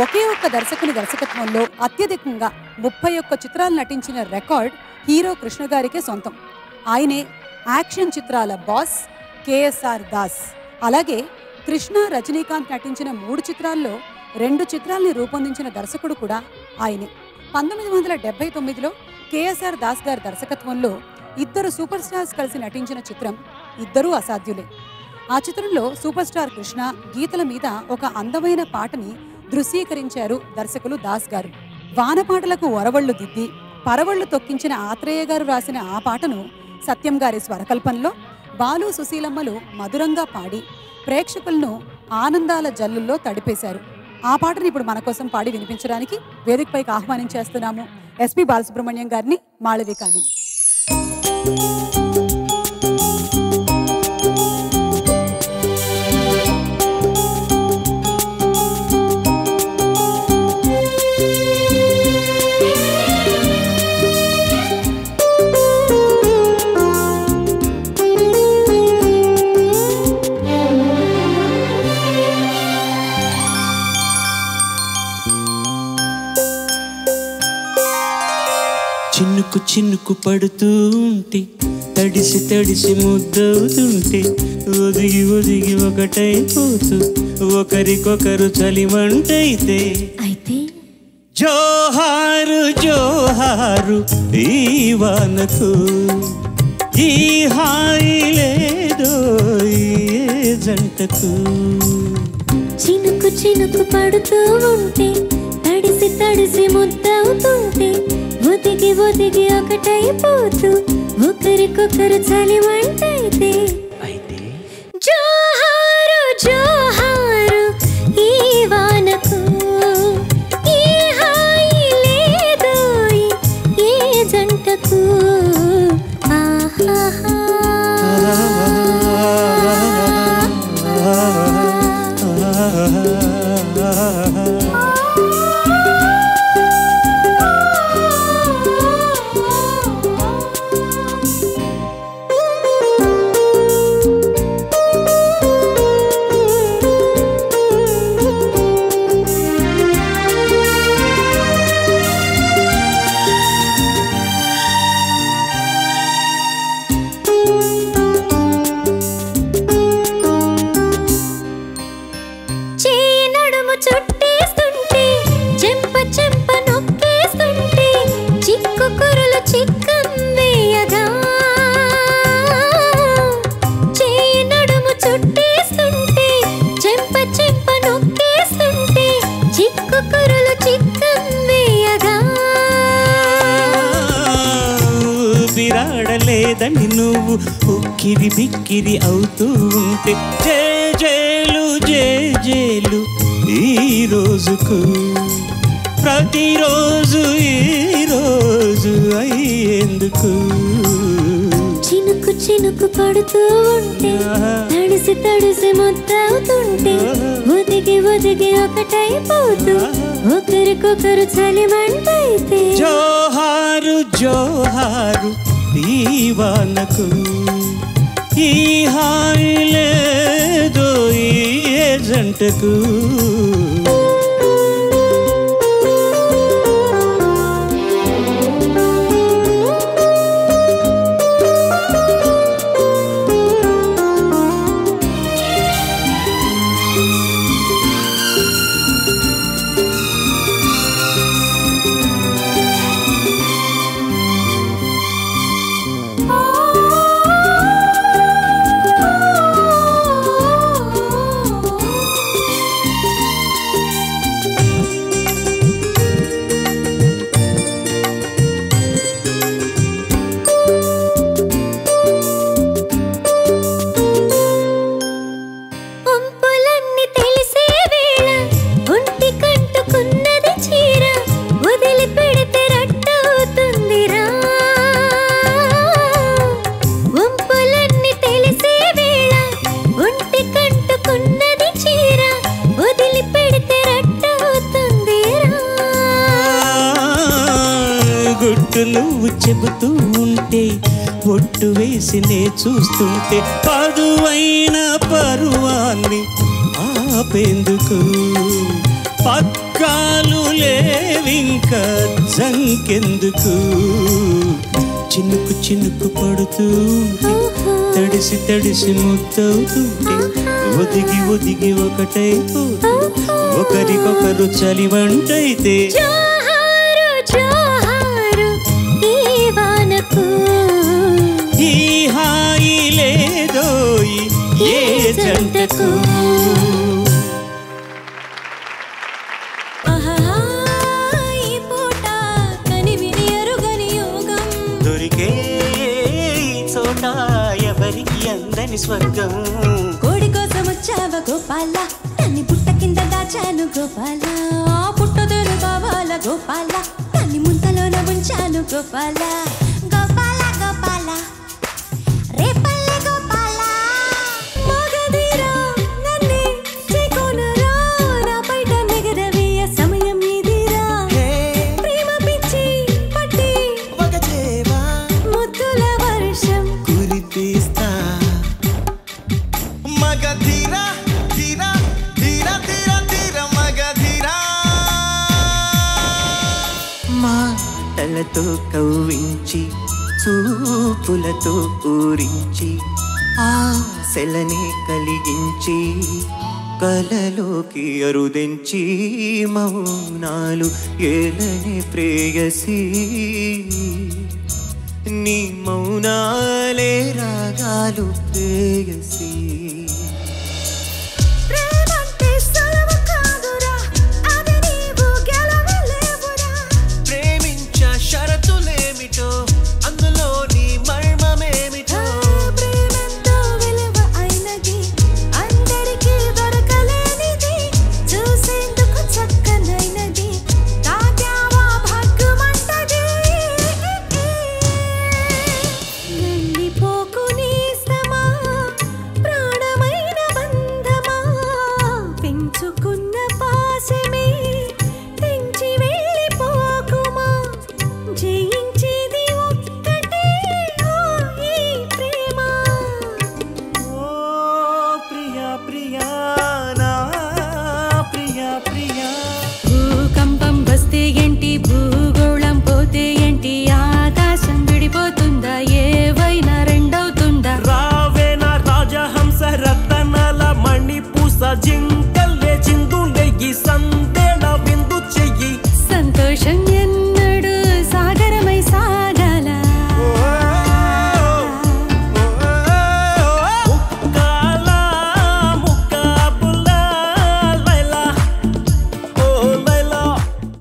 ఒకే ఒక్క దర్శకుని దర్శకత్వంలో అత్యధికంగా 31 చిత్రాలు నటించిన రికార్డ్ హీరో కృష్ణ గారికే సొంతం. ఆయనే యాక్షన్ చిత్రాల బాస్ కేఎస్ఆర్ దాస్. అలాగే కృష్ణ, రజనీకాంత్ నటించిన 3 చిత్రాల్లో 2 చిత్రాల్ని రూపొందించిన దర్శకుడు కూడా ఆయనే. 1979లో కేఎస్ఆర్ దాస్ గారి దర్శకత్వంలో ఇద్దరు సూపర్ స్టార్స్ కలిసి నటించిన చిత్రం ఇద్దరూ అసాధ్యులే. ఆ చిత్రంలో సూపర్ స్టార్ కృష్ణ గీతల మీద ఒక అందమైన పాటని దృశ్యీకరించారు దర్శకులు దాస్ గారు. వానపాటలకు ఒరవళ్లు దిద్ది పరవళ్లు తొక్కించిన ఆత్రేయ గారు రాసిన ఆ పాటను సత్యం గారి స్వరకల్పనలో బాలు, సుశీలమ్మలు మధురంగా పాడి ప్రేక్షకులను ఆనందాల జల్లుల్లో తడిపేశారు. ఆ పాటను ఇప్పుడు మన కోసం పాడి వినిపించడానికి వేదికపైకి ఆహ్వానించేస్తున్నాము ఎస్పి బాలసుబ్రహ్మణ్యం గారిని, మాళవికాని. చినుకు చినుకు పడుతూ ఉంటే తడిసి తడిసి ముద్దవుతుంటే ఒదిగి ఒదిగి ఒకటైపోతూ ఒకరికొకరు చలిమంటైతే జోహారు జోహారు ఈ వానకు, ఈ హాయి లేదో ఈ జంటకు. చినుకు చినుకు పడుతూ ఉంటే తడిసి తడిసి ముద్దవుతుంటే ఒదిగి ఒదిగి ఒకటైపోతూ ఒకరికొకరు చలిమంటైతే జోహారు జోహారు ఈ వానకు, ఈ హాయి లేదో ఈ జంటకు. ఆహాహా లేదని నువ్వు ఉక్కిరి బిక్కిరి అవుతూ ఉంటే జేజేలు జేజేలు ఈ రోజుకు, ప్రతిరోజు ఈ రోజు అయ్యేందుకు. చినుకు చినుకు పడుతూ ఉంటే తడిసి తడిసి ముద్దవుతుంటే ఒదిగి ఒదిగి ఒకటైపోతూ ఒకరికొకరు చలిమంటైతే జోహారు జోహారు ఈ వానకు, ఈ హాయి లేదో ఈ జంటకు. నువ్వు చెబుతూ ఉంటే ఒట్టు వేసినే చూస్తుంటే పదువైన పరువాన్ని ఆపేందుకు పక్కాలు లేవింక జంకెందుకు చినుకు చినుకు పడుతూ తడిసి తడిసి ముద్దవుతుంటే ఒదిగి ఒదిగి ఒకటైపోతూ ఒకరికొకరు చలివంటైతే ఈ హాయి లేదోయి ఏ జంటకు దొరికే చోట ఎవరికి అందని స్వర్గం కోడి కోసం వచ్చావ గోపాల నన్ను పుట్ట కింద దాచాను గోపాల పుట్టదొరు కావాల గోపాల నన్ను ముంతలోన ఉంచాను గోపాల గోపాల గోపాల రేపల్లె గోపాల మగధీరా నన్నే చేకొనరా నా బయట నెగరవేయ సమయం ఇదిరా ప్రేమ పిచ్చి పట్టి వగచేవా ముద్దుల వర్షం కురిపిస్తా మగధీరా ధీరా ధీరా ధీరా ధీరా మగధీరా మాటలతో కవ్వించి చూపులతో ఊరించి ఆశలని కలిగించి కలలోకి అరుదించి మౌనాలు ఏలని ప్రేయసి నీ మౌనాలే రాగాలు ప్రేయసి ప్రేమించ షరతులేమిటో అందులో నీ మర్మమేమిటో ప్రేమంతో విలువ అయినది అందరికీ దొరకలేనిది చూసేందుకు చక్కనైనది తాగావా భగ్గుమంటది వెళ్ళిపోకు నీస్తమా ప్రాణమైన బంధమా పెంచుకున్న పాశమే తెంచి వెళ్ళిపోకుమా జయించేది ఒక్కటే ఈ ప్రేమ ఓ ప్రియా ప్రియా నా ప్రియా ప్రియా భూకంపం వస్తే ఏంటి భూగోళం పోతే ఏంటి ఆకాశం విడిపోతుందా ఏవైనా రెండవుతుందా రావేనా రాజహంస రతనల మణిపూస జింక